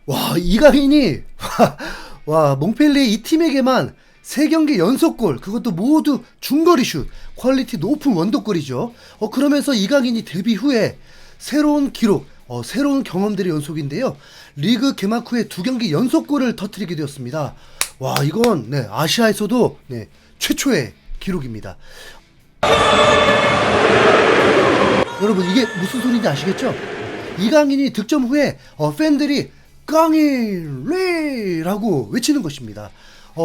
와, 이강인이 와, 몽펠리에 이 팀에게만 3경기 연속골, 그것도 모두 중거리 슛, 퀄리티 높은 원더골이죠. 그러면서 이강인이 데뷔 후에 새로운 기록, 새로운 경험들의 연속인데요. 리그 개막 후에 2경기 연속골을 터뜨리게 되었습니다. 와, 이건 네, 아시아에서도 네, 최초의 기록입니다. 여러분, 이게 무슨 소리인지 아시겠죠? 이강인이 득점 후에 팬들이 깡일리라고 외치는 것입니다.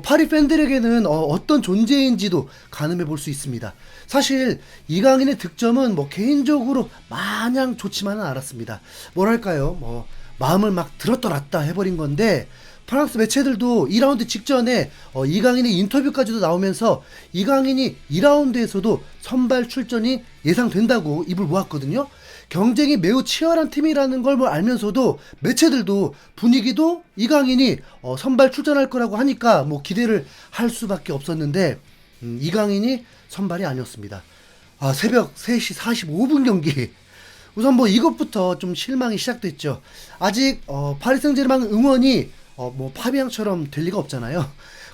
파리 팬들에게는 어떤 존재인지도 가늠해 볼 수 있습니다. 사실 이강인의 득점은 뭐 개인적으로 마냥 좋지만은 않았습니다. 뭐랄까요, 마음을 막 들었다 놨다 해버린 건데, 프랑스 매체들도 2라운드 직전에 이강인의 인터뷰까지도 나오면서 이강인이 2라운드에서도 선발 출전이 예상된다고 입을 모았거든요. 경쟁이 매우 치열한 팀이라는 걸 알면서도 매체들도 분위기도 이강인이 선발 출전할 거라고 하니까 뭐 기대를 할 수밖에 없었는데, 이강인이 선발이 아니었습니다. 새벽 3시 45분 경기. 우선 뭐 이것부터 좀 실망이 시작됐죠. 아직 파리 생제르맹 응원이 뭐 파비앙처럼 될 리가 없잖아요.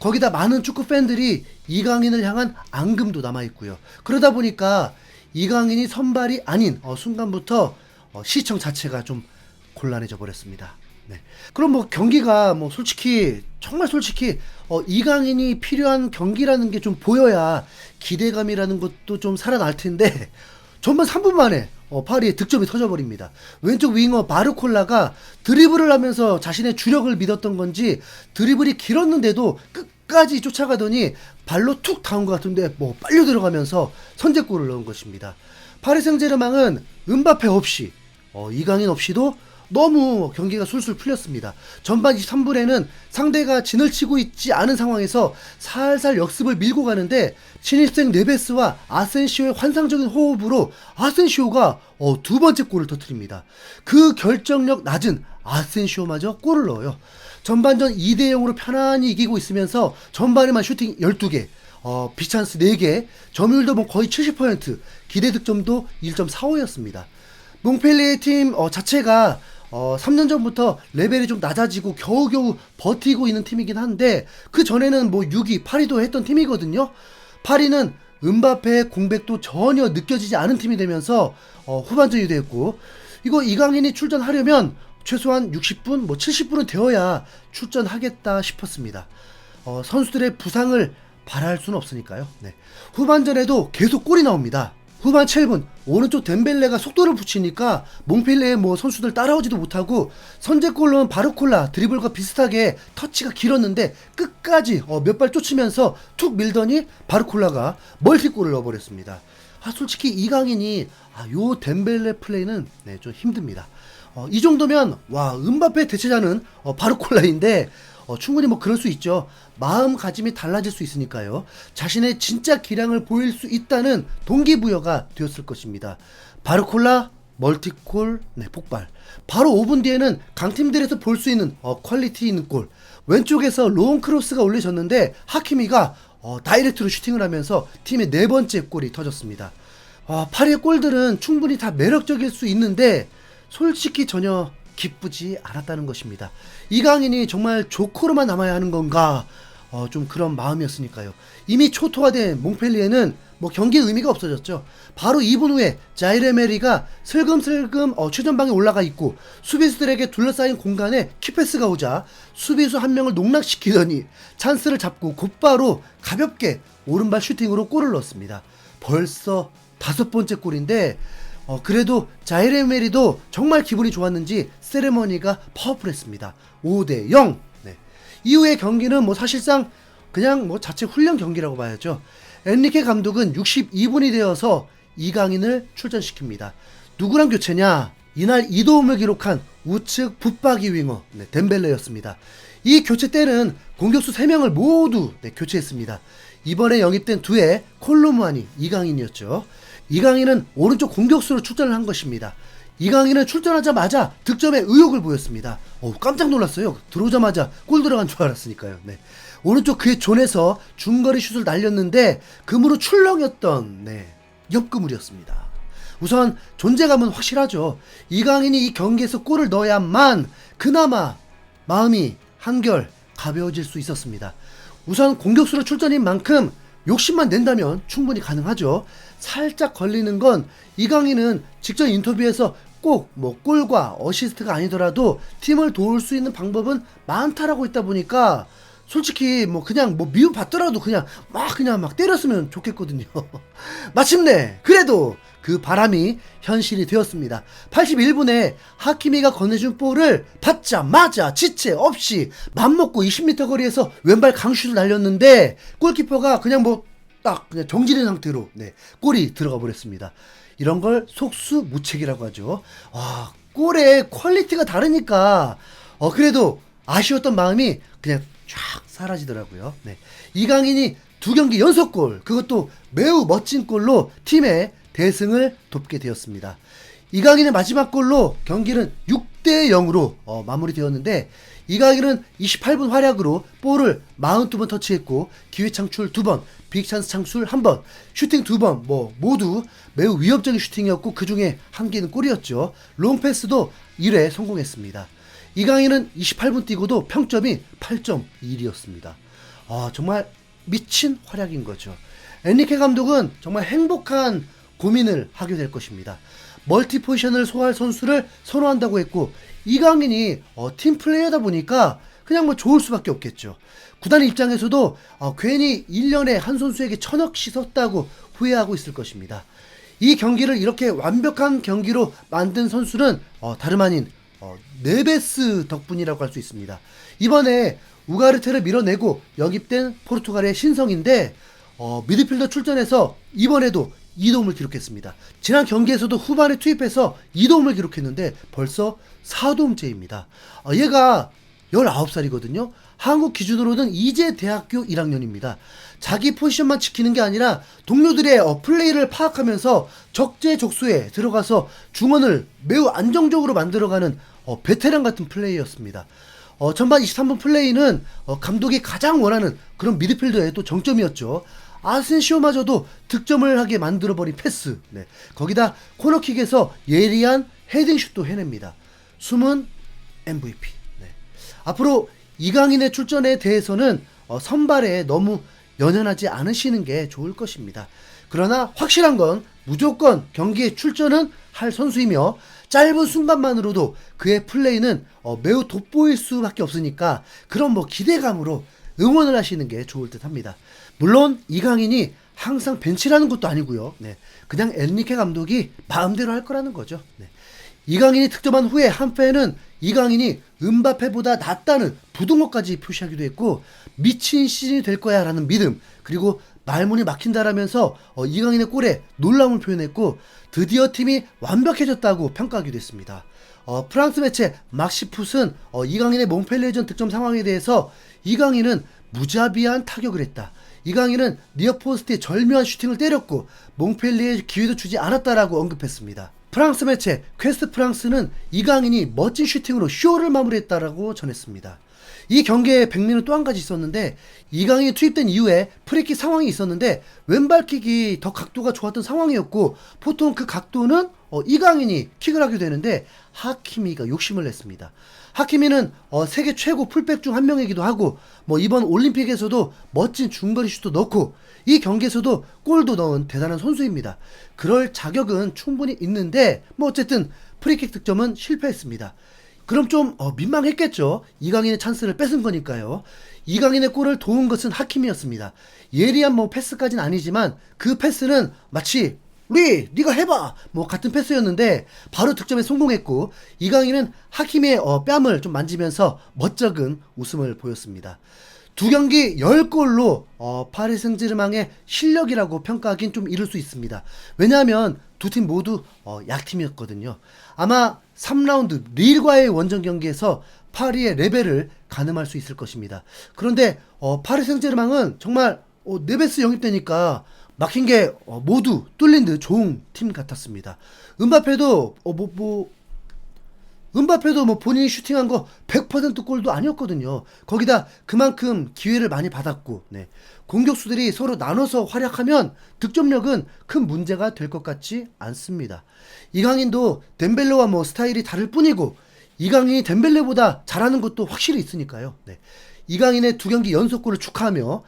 거기다 많은 축구 팬들이 이강인을 향한 앙금도 남아있고요. 그러다 보니까 이강인이 선발이 아닌 순간부터 시청 자체가 좀 곤란해져 버렸습니다. 네. 그럼 뭐 경기가 뭐 솔직히 정말 솔직히 이강인이 필요한 경기라는 게 좀 보여야 기대감이라는 것도 좀 살아날 텐데, 전반 3분 만에 파리의 득점이 터져버립니다. 왼쪽 윙어 바르콜라가 드리블을 하면서 자신의 주력을 믿었던 건지 드리블이 길었는데도 끝까지 쫓아가더니 발로 툭 닿은 것 같은데 뭐 빨려 들어가면서 선제골을 넣은 것입니다. 파리 생제르맹은 은바페 없이 이강인 없이도 너무 경기가 술술 풀렸습니다. 전반 23분에는 상대가 진을 치고 있지 않은 상황에서 살살 역습을 밀고 가는데, 신입생 네베스와 아센시오의 환상적인 호흡으로 아센시오가 2번째 골을 터뜨립니다. 그 결정력 낮은 아센시오마저 골을 넣어요. 전반전 2대0으로 편안히 이기고 있으면서 전반에만 슈팅 12개, 빅찬스 4개, 점유율도 뭐 거의 70%, 기대 득점도 1.45였습니다. 몽펠리에 팀 자체가 3년 전부터 레벨이 좀 낮아지고 겨우겨우 버티고 있는 팀이긴 한데, 그 전에는 뭐 6위, 8위도 했던 팀이거든요. 파리는 은바페의 공백도 전혀 느껴지지 않은 팀이 되면서 후반전이 됐고, 이거 이강인이 출전하려면 최소한 60분, 뭐 70분은 되어야 출전하겠다 싶었습니다. 선수들의 부상을 바랄 수는 없으니까요. 네. 후반전에도 계속 골이 나옵니다. 후반 7분 오른쪽 덴벨레가 속도를 붙이니까 몽펠리에 뭐 선수들 따라오지도 못하고, 선제골로는 바르콜라 드리블과 비슷하게 터치가 길었는데 끝까지 몇 발 쫓으면서 툭 밀더니 바르콜라가 멀티골을 넣어버렸습니다. 솔직히 이강인이 요 덴벨레 플레이는 네, 좀 힘듭니다. 이 정도면 와, 은바페 대체자는 바르콜라인데 충분히 뭐 그럴 수 있죠. 마음가짐이 달라질 수 있으니까요. 자신의 진짜 기량을 보일 수 있다는 동기부여가 되었을 것입니다. 바르콜라 멀티골, 네, 폭발. 바로 5분 뒤에는 강팀들에서 볼 수 있는 퀄리티 있는 골. 왼쪽에서 로운 크로스가 올려졌는데 하키미가 다이렉트로 슈팅을 하면서 팀의 4번째 골이 터졌습니다. 파리의 골들은 충분히 다 매력적일 수 있는데 솔직히 전혀 기쁘지 않았다는 것입니다. 이강인이 정말 조커로만 남아야 하는 건가? 좀 그런 마음이었으니까요. 이미 초토화된 몽펠리에는 뭐 경기의 의미가 없어졌죠. 바로 2분 후에 자이레메리가 슬금슬금 최전방에 올라가 있고, 수비수들에게 둘러싸인 공간에 키패스가 오자 수비수 한 명을 농락시키더니 찬스를 잡고 곧바로 가볍게 오른발 슈팅으로 골을 넣었습니다. 벌써 5번째 골인데 그래도 자이레메리도 정말 기분이 좋았는지 세레머니가 파워풀했습니다. 5대0. 네. 이후의 경기는 뭐 사실상 그냥 뭐 자체 훈련 경기라고 봐야죠. 엔리케 감독은 62분이 되어서 이강인을 출전시킵니다. 누구랑 교체냐? 이날 2도움을 기록한 우측 붙박이 윙어 덴벨레였습니다. 이 교체 때는 공격수 3명을 모두 교체했습니다. 이번에 영입된 두의 콜로무아니, 이강인이었죠. 이강인은 오른쪽 공격수로 출전을 한 것입니다. 이강인은 출전하자마자 득점에 의욕을 보였습니다. 깜짝 놀랐어요. 들어오자마자 골 들어간 줄 알았으니까요. 네. 오른쪽 그의 존에서 중거리 슛을 날렸는데 그무로 출렁였던 옆그물이었습니다. 우선 존재감은 확실하죠. 이강인이 이 경기에서 골을 넣어야만 그나마 마음이 한결 가벼워질 수 있었습니다. 우선 공격수로 출전인 만큼 욕심만 낸다면 충분히 가능하죠. 살짝 걸리는 건 이강인은 직전 인터뷰에서 꼭 뭐 골과 어시스트가 아니더라도 팀을 도울 수 있는 방법은 많다라고 했다 보니까 솔직히 뭐 그냥 뭐 미움 받더라도 그냥 막 때렸으면 좋겠거든요. 마침내 그래도 그 바람이 현실이 되었습니다. 81분에 하키미가 건네준 볼을 받자마자 지체 없이 맘먹고 20m 거리에서 왼발 강슛을 날렸는데 골키퍼가 그냥 뭐 딱 그냥 정지된 상태로 골이 들어가 버렸습니다. 이런 걸 속수무책이라고 하죠. 와, 골의 퀄리티가 다르니까 그래도 아쉬웠던 마음이 그냥 쫙 사라지더라고요. 이강인이 2경기 연속골, 그것도 매우 멋진 골로 팀의 대승을 돕게 되었습니다. 이강인의 마지막 골로 경기는 6대 0으로 마무리되었는데, 이강인은 28분 활약으로 볼을 42번 터치했고 기회 창출 2번, 빅찬스 창출 1번, 슈팅 2번, 모두 매우 위협적인 슈팅이었고 그 중에 한 개는 골이었죠. 롱패스도 1회 성공했습니다. 이강인은 28분 뛰고도 평점이 8.1이었습니다. 정말 미친 활약인 거죠. 엔리케 감독은 정말 행복한 고민을 하게 될 것입니다. 멀티 포지션을 소화할 선수를 선호한다고 했고, 이강인이 팀 플레이어다 보니까 그냥 뭐 좋을 수밖에 없겠죠. 구단 입장에서도 괜히 1년에 한 선수에게 1000억씩 썼다고 후회하고 있을 것입니다. 이 경기를 이렇게 완벽한 경기로 만든 선수는 다름 아닌 네베스 덕분이라고 할 수 있습니다. 이번에 우가르테를 밀어내고 영입된 포르투갈의 신성인데 미드필더 출전해서 이번에도 2도움을 기록했습니다. 지난 경기에서도 후반에 투입해서 2도움을 기록했는데 벌써 4도움째입니다. 얘가 19살이거든요. 한국 기준으로는 이제 대학교 1학년입니다. 자기 포지션만 지키는 게 아니라 동료들의 플레이를 파악하면서 적재적소에 들어가서 중원을 매우 안정적으로 만들어가는 베테랑 같은 플레이였습니다. 전반 23분 플레이는 감독이 가장 원하는 그런 미드필더의 또 정점이었죠. 아센시오마저도 득점을 하게 만들어버린 패스, 거기다 코너킥에서 예리한 헤딩슛도 해냅니다. 숨은 MVP. 앞으로 이강인의 출전에 대해서는 선발에 너무 연연하지 않으시는 게 좋을 것입니다. 그러나 확실한 건 무조건 경기에 출전은 할 선수이며 짧은 순간만으로도 그의 플레이는 매우 돋보일 수밖에 없으니까 그런 기대감으로 응원을 하시는 게 좋을 듯 합니다. 물론 이강인이 항상 벤치라는 것도 아니고요. 그냥 엔리케 감독이 마음대로 할 거라는 거죠. 이강인이 득점한 후에 한 팬은 이강인이 음바페보다 낫다는 부등호까지 표시하기도 했고, 미친 시즌이 될 거야 라는 믿음, 그리고 말문이 막힌다라면서 이강인의 골에 놀라움을 표현했고, 드디어 팀이 완벽해졌다고 평가하기도 했습니다. 프랑스 매체 막시풋은 이강인의 몽펠리에전 득점 상황에 대해서 이강인은 무자비한 타격을 했다. 이강인은 니어포스트에 절묘한 슈팅을 때렸고 몽펠리에 기회도 주지 않았다라고 언급했습니다. 프랑스 매체 퀘스트 프랑스는 이강인이 멋진 슈팅으로 쇼를 마무리했다라고 전했습니다. 이 경기에 백미는 또 한 가지 있었는데, 이강인이 투입된 이후에 프리킥 상황이 있었는데 왼발킥이 더 각도가 좋았던 상황이었고, 보통 그 각도는 이강인이 킥을 하게 되는데 하키미가 욕심을 냈습니다. 하키미는 세계 최고 풀백 중 한 명이기도 하고 이번 올림픽에서도 멋진 중거리 슛도 넣고 이 경기에서도 골도 넣은 대단한 선수입니다. 그럴 자격은 충분히 있는데 어쨌든 프리킥 득점은 실패했습니다. 그럼 좀 민망했겠죠. 이강인의 찬스를 뺏은 거니까요. 이강인의 골을 도운 것은 하키미였습니다. 예리한 패스까지는 아니지만 그 패스는 마치 네가 해봐 같은 패스였는데 바로 득점에 성공했고, 이강인은 하키미의 뺨을 좀 만지면서 멋쩍은 웃음을 보였습니다. 두 경기 10골로 파리 생제르맹의 실력이라고 평가하긴 좀 이를 수 있습니다. 왜냐하면 두 팀 모두 약팀이었거든요. 아마 3라운드 릴과의 원정 경기에서 파리의 레벨을 가늠할 수 있을 것입니다. 그런데 파리 생제르맹은 정말 네베스 영입되니까 막힌 게 모두 뚫린 듯 좋은 팀 같았습니다. 음바페도 본인이 슈팅한 거 100% 골도 아니었거든요. 거기다 그만큼 기회를 많이 받았고, 공격수들이 서로 나눠서 활약하면 득점력은 큰 문제가 될 것 같지 않습니다. 이강인도 덴벨레와 스타일이 다를 뿐이고, 이강인이 덴벨레보다 잘하는 것도 확실히 있으니까요. 네. 이강인의 2경기 연속골을 축하하며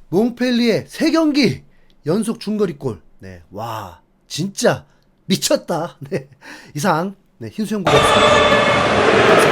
몽펠리에 3경기 연속 중거리골. 네. 와, 진짜 미쳤다. 네. 이상 흰수염 구였습니다.